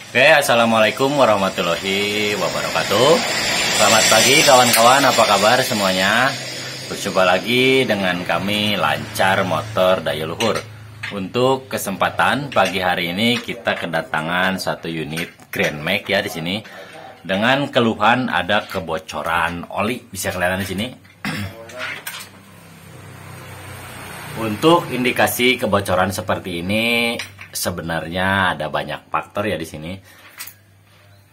Oke, assalamualaikum warahmatullahi wabarakatuh. Selamat pagi kawan-kawan, apa kabar semuanya? Berjumpa lagi dengan kami Lancar Motor Daya Luhur. Untuk kesempatan pagi hari ini kita kedatangan satu unit Grand Max ya di sini. Dengan keluhan ada kebocoran oli, bisa kelihatan di sini. Untuk indikasi kebocoran seperti ini sebenarnya ada banyak faktor ya di sini.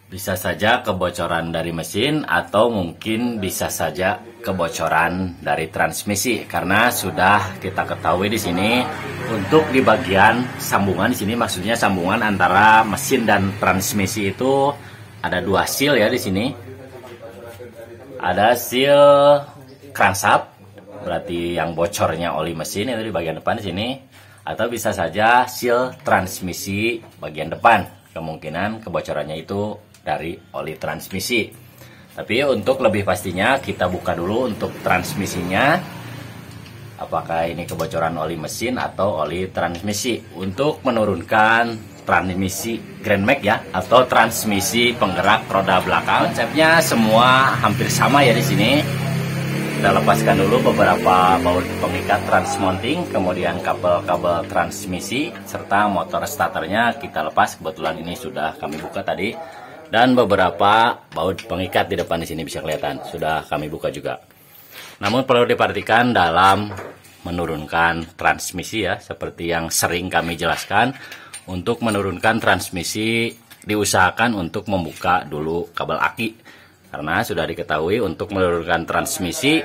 Bisa saja kebocoran dari mesin atau mungkin bisa saja kebocoran dari transmisi, karena sudah kita ketahui di sini untuk di bagian sambungan di sini, maksudnya sambungan antara mesin dan transmisi itu ada dua seal ya di sini. Ada seal crankshaft, berarti yang bocornya oli mesin itu di bagian depan di sini, atau bisa saja seal transmisi bagian depan. Kemungkinan kebocorannya itu dari oli transmisi. Tapi untuk lebih pastinya kita buka dulu untuk transmisinya. Apakah ini kebocoran oli mesin atau oli transmisi? Untuk menurunkan transmisi Grand Max ya, atau transmisi penggerak roda belakang, konsepnya semua hampir sama ya di sini. Kita lepaskan dulu beberapa baut pengikat transmounting, kemudian kabel-kabel transmisi, serta motor starternya kita lepas. Kebetulan ini sudah kami buka tadi. Dan beberapa baut pengikat di depan di sini bisa kelihatan, sudah kami buka juga. Namun perlu diperhatikan dalam menurunkan transmisi ya, seperti yang sering kami jelaskan. Untuk menurunkan transmisi diusahakan untuk membuka dulu kabel aki. Karena sudah diketahui untuk menurunkan transmisi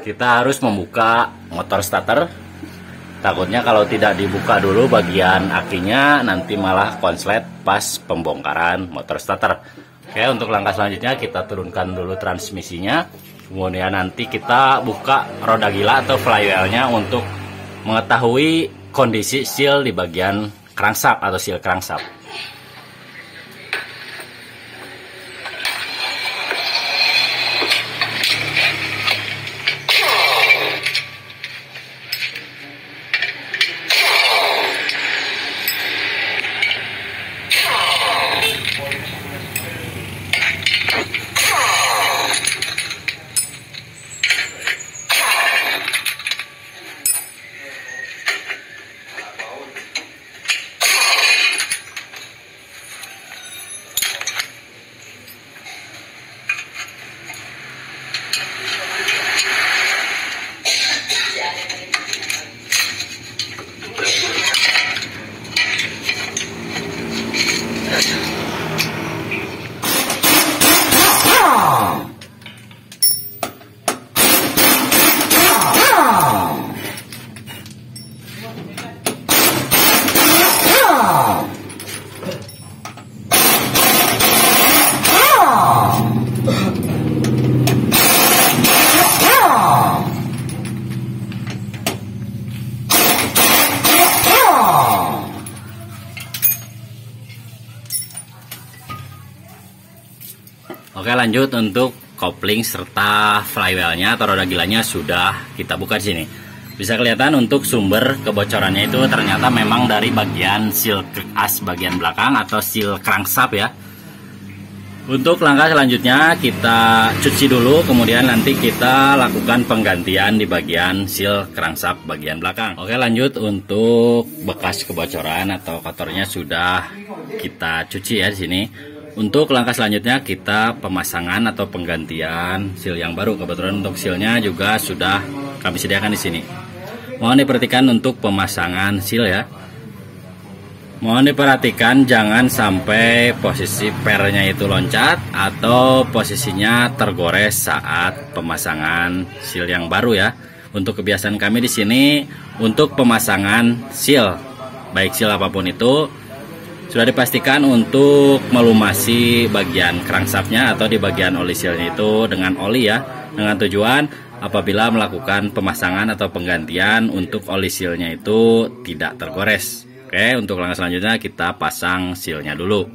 kita harus membuka motor starter. Takutnya kalau tidak dibuka dulu bagian akinya nanti malah konslet pas pembongkaran motor starter. Oke, untuk langkah selanjutnya kita turunkan dulu transmisinya. Kemudian nanti kita buka roda gila atau flywheelnya untuk mengetahui kondisi seal di bagian crankshaft atau seal crankshaft. Oke, lanjut untuk kopling serta flywheelnya atau roda gilanya sudah kita buka di sini. Bisa kelihatan untuk sumber kebocorannya itu ternyata memang dari bagian seal as bagian belakang atau seal crankshaft ya. Untuk langkah selanjutnya kita cuci dulu, kemudian nanti kita lakukan penggantian di bagian seal crankshaft bagian belakang. Oke, lanjut untuk bekas kebocoran atau kotornya sudah kita cuci ya di sini. Untuk langkah selanjutnya kita pemasangan atau penggantian seal yang baru. Kebetulan untuk sealnya juga sudah kami sediakan di sini. Mohon diperhatikan untuk pemasangan seal ya. Mohon diperhatikan jangan sampai posisi pernya itu loncat atau posisinya tergores saat pemasangan seal yang baru ya. Untuk kebiasaan kami di sini untuk pemasangan seal, baik seal apapun itu, sudah dipastikan untuk melumasi bagian crankshaftnya atau di bagian oli sealnya itu dengan oli ya, dengan tujuan apabila melakukan pemasangan atau penggantian untuk oli sealnya itu tidak tergores. Oke, untuk langkah selanjutnya kita pasang sealnya dulu.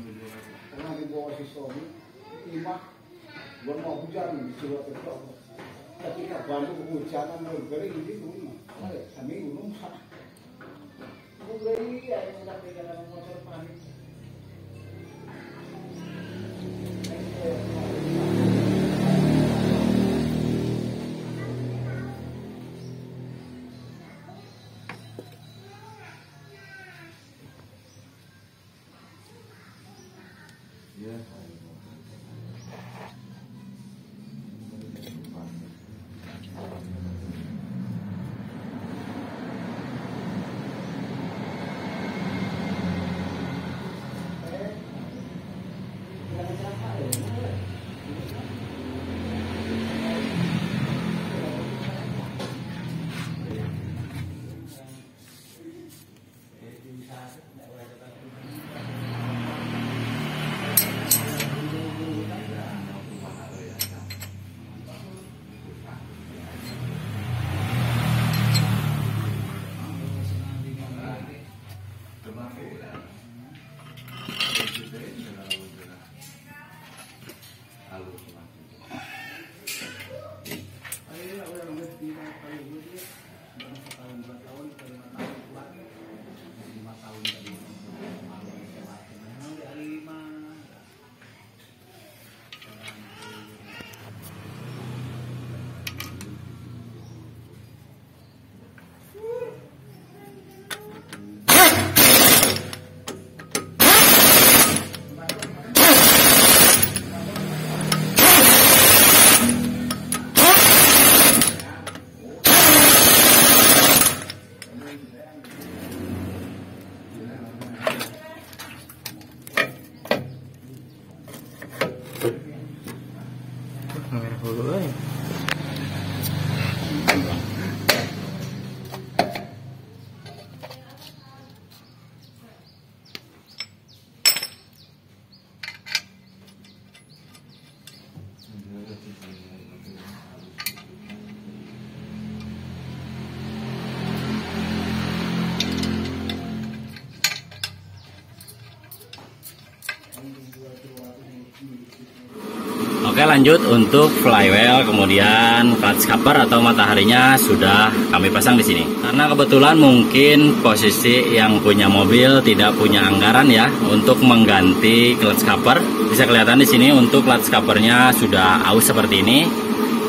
Oke, lanjut untuk flywheel, kemudian clutch cover atau mataharinya sudah kami pasang di sini. Karena kebetulan mungkin posisi yang punya mobil tidak punya anggaran ya untuk mengganti clutch cover. Bisa kelihatan di sini untuk clutch covernya sudah aus seperti ini.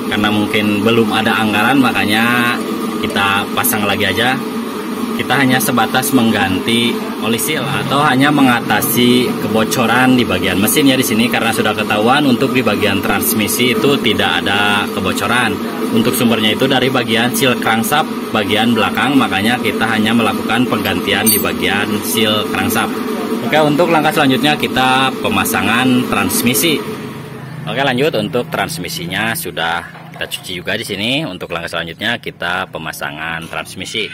Karena mungkin belum ada anggaran, makanya kita pasang lagi aja. Kita hanya sebatas mengganti oli seal atau hanya mengatasi kebocoran di bagian mesin ya di sini, karena sudah ketahuan untuk di bagian transmisi itu tidak ada kebocoran. Untuk sumbernya itu dari bagian seal crankshaft bagian belakang, makanya kita hanya melakukan penggantian di bagian seal crankshaft. Oke, untuk langkah selanjutnya kita pemasangan transmisi. Oke, lanjut untuk transmisinya sudah kita cuci juga di sini. Untuk langkah selanjutnya kita pemasangan transmisi.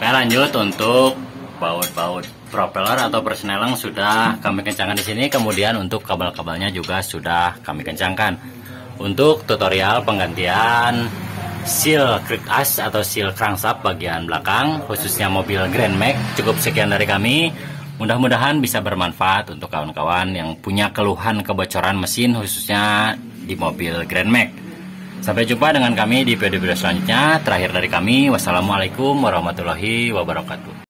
Oke, lanjut untuk baut-baut propeller atau persneling sudah kami kencangkan di sini. Kemudian untuk kabel-kabelnya juga sudah kami kencangkan. Untuk tutorial penggantian seal creek as atau seal crankshaft bagian belakang khususnya mobil Grand Max cukup sekian dari kami. Mudah-mudahan bisa bermanfaat untuk kawan-kawan yang punya keluhan kebocoran mesin khususnya di mobil Grand Max. Sampai jumpa dengan kami di video-video selanjutnya. Terakhir dari kami, wassalamualaikum warahmatullahi wabarakatuh.